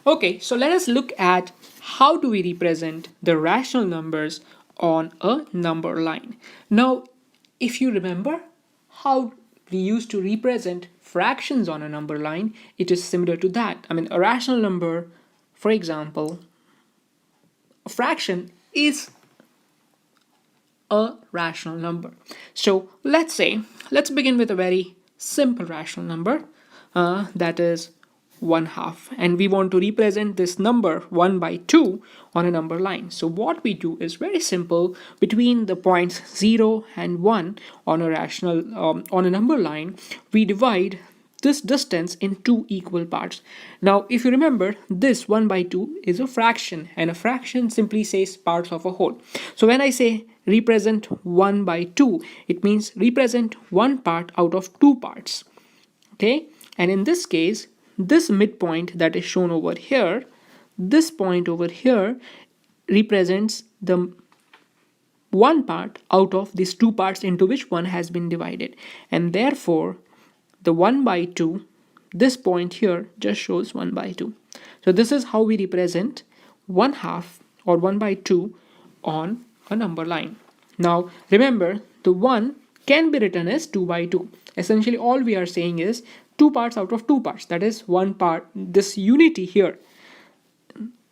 Okay, so let us look at how do we represent the rational numbers on a number line. Now, if you remember how we used to represent fractions on a number line, it is similar to that. I mean, a rational number, for example, a fraction is a rational number. So let's begin with a very simple rational number, that is 1/2, and we want to represent this number 1 by 2 on a number line. So what we do is very simple. Between the points 0 and 1 on a on a number line, we divide this distance in two equal parts. Now, if you remember, this 1 by 2 is a fraction, and a fraction simply says parts of a whole. So when I say represent 1 by 2, it means represent one part out of two parts. Okay, and in this case, this midpoint that is shown over here, this point over here represents the one part out of these two parts into which one has been divided, and therefore the 1 by 2, this point here just shows 1 by 2. So this is how we represent 1/2 or 1 by 2 on a number line. Now remember, the 1 can be written as 2 by 2. Essentially all we are saying is two parts out of two parts, that is one part. This unity here,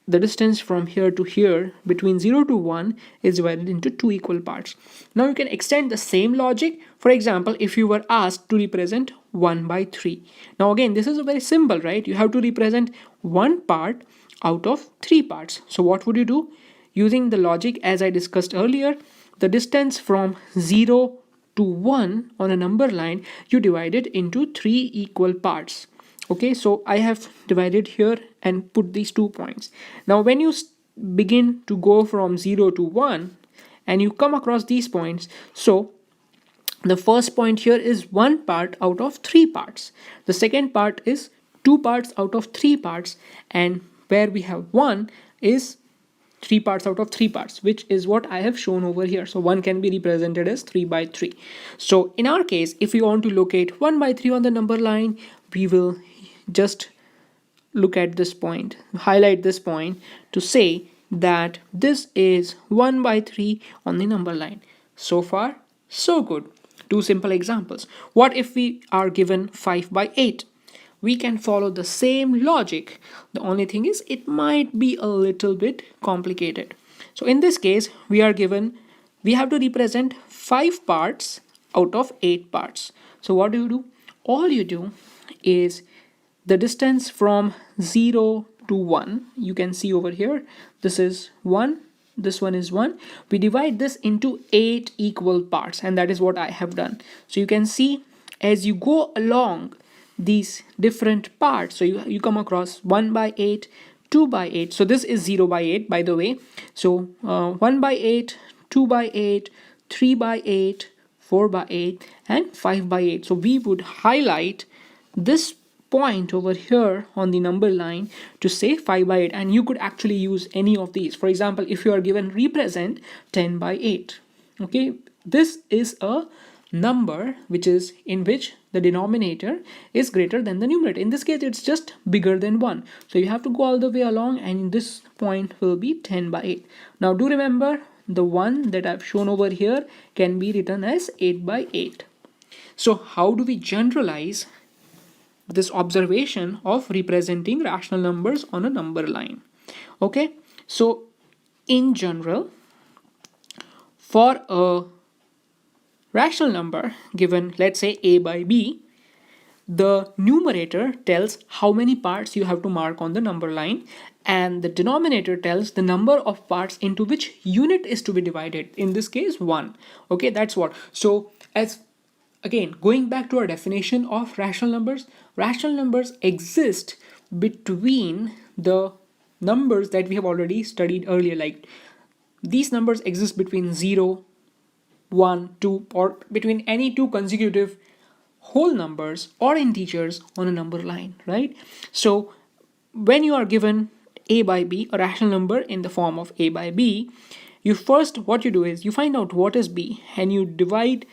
the distance from here to here between 0 to 1 is divided into two equal parts. Now you can extend the same logic. For example, if you were asked to represent 1 by 3. Now again, this is a very simple, right? You have to represent one part out of three parts. So what would you do? Using the logic as I discussed earlier, the distance from 0 to 1 on a number line, you divide it into three equal parts. Okay, so I have divided here and put these 2 points. Now when you begin to go from 0 to 1 and you come across these points, so the first point here is one part out of three parts. The second part is two parts out of three parts, and where we have one is three parts out of three parts, which is what I have shown over here. So 1 can be represented as 3 by 3. So in our case, if we want to locate 1 by 3 on the number line, we will just look at this point, highlight this point to say that this is 1 by 3 on the number line. So far, so good. Two simple examples. What if we are given 5 by 8? We can follow the same logic. The only thing is it might be a little bit complicated. So in this case, we have to represent 5 parts out of 8 parts. So what do? All you do is the distance from 0 to 1, you can see over here, this is 1, this one is 1. We divide this into 8 equal parts, and that is what I have done. So you can see as you go along these different parts, so you come across 1 by 8, 2 by 8. So this is 0 by 8, by the way. So 1 by 8, 2 by 8, 3 by 8, 4 by 8, and 5 by 8. So we would highlight this point over here on the number line to say 5 by 8, and you could actually use any of these. For example, if you are given represent 10 by 8, okay, this is a number which is in which the denominator is greater than the numerator. In this case, it's just bigger than 1, so you have to go all the way along, and this point will be 10 by 8. Now do remember, the one that I've shown over here can be written as 8 by 8. So how do we generalize this observation of representing rational numbers on a number line? Okay, so in general, for a rational number given, let's say a by b, the numerator tells how many parts you have to mark on the number line, and the denominator tells the number of parts into which unit is to be divided, in this case 1. Okay, that's what. So as again, going back to our definition of rational numbers exist between the numbers that we have already studied earlier. Like these numbers exist between 0, 1, 2, or between any two consecutive whole numbers or integers on a number line, right? So when you are given a by b, a rational number in the form of a by b, what you do is you find out what is b, and you divide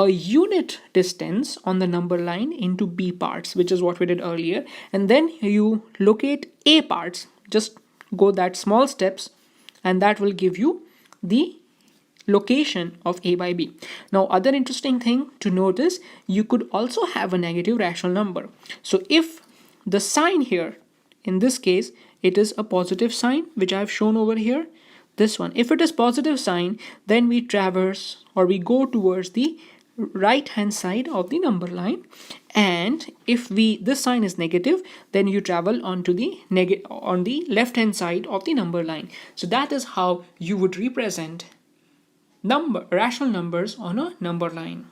a unit distance on the number line into B parts, which is what we did earlier, and then you locate A parts. Just go that small steps, and that will give you the location of A by B. Now, other interesting thing to note is you could also have a negative rational number. So if the sign here, in this case, it is a positive sign, which I've shown over here, this one. If it is positive sign, then we traverse or we go towards the right hand side of the number line, and if this sign is negative, then you travel onto the on the left hand side of the number line. So that is how you would represent rational numbers on a number line.